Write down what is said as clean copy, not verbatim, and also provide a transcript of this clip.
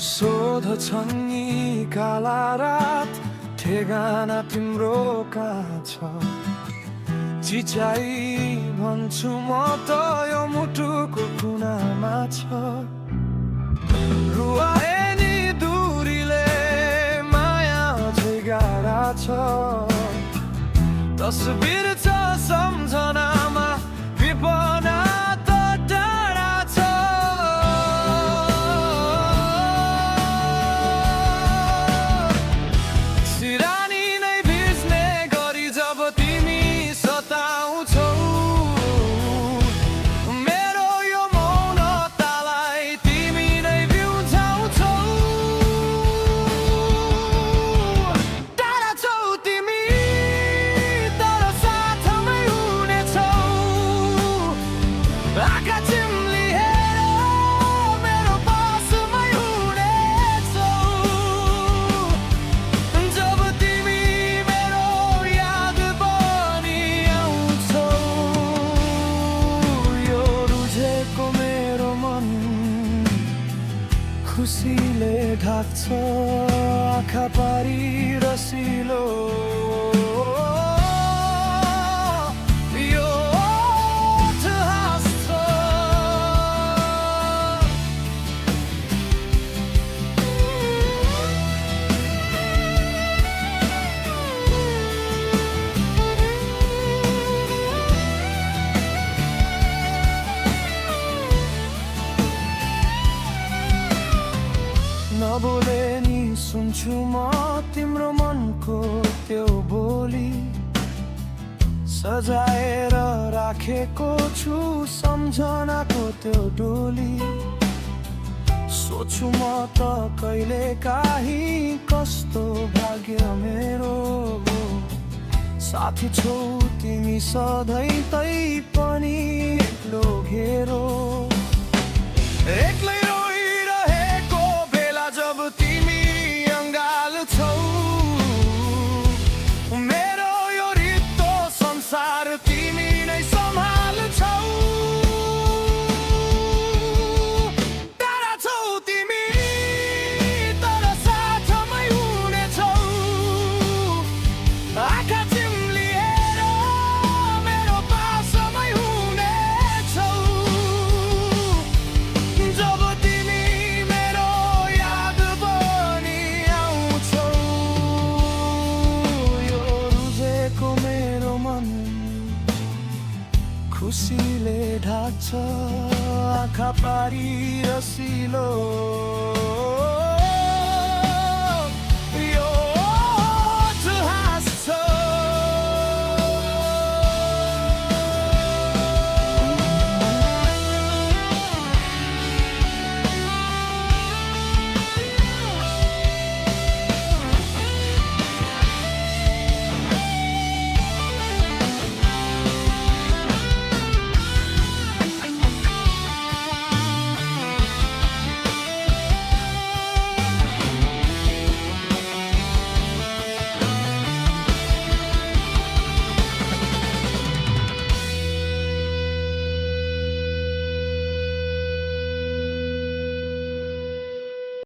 सोध्छन् यी काला रात ठेगाना तिम्रो कहाँ छ चिचाई भन्छु म त यो मुटुको कुनामा छ रुवाए नि दूरीले माया झै गाह्रा छ तस्बिर छ सम्झनामा विपना त टाढा छ सिरानी नै भिज्ने गरी जब तिमी सताउँछौ मेरो यो मौनतालाई तिमी नै बिउझाउँछौ टाढा छौ तिमी तर साथमै हुनेछौ आँखा चिम्लिएर मेरो पासमै हुनेछौ जब तिमी मेरो याद पनि आउँछौ यो रुझेको मेरो मन खुसीले ढाक्छ आँखा पारी रसिलो यो ओठ हाँस्छ नबोले नि सुन्छु म तिम्रो मनको त्यो बोली सजाएर राखेको छु सम्झनाको त्यो डोली सोच्छु म त कहिले काहीँ कस्तो भाग्य मेरो साथी छौ तिमी सधैँ तै पनि एक्लो घेरो एक्लै रोइरहेको बेला जब तिमी अङ्गाल छौ मेरो यो रित्तो संसार तिमी नै सम्हाल्छौ टाढा छौ तिमी तर साथमै हुनेछौ आँखा चिम्लिएर मेरो पासमै हुनेछौ जब तिमी मेरो याद पनि आउँछौ यो रुझेको मेरो मन खुसीले ढाक्छ आँखा पारी रसिलो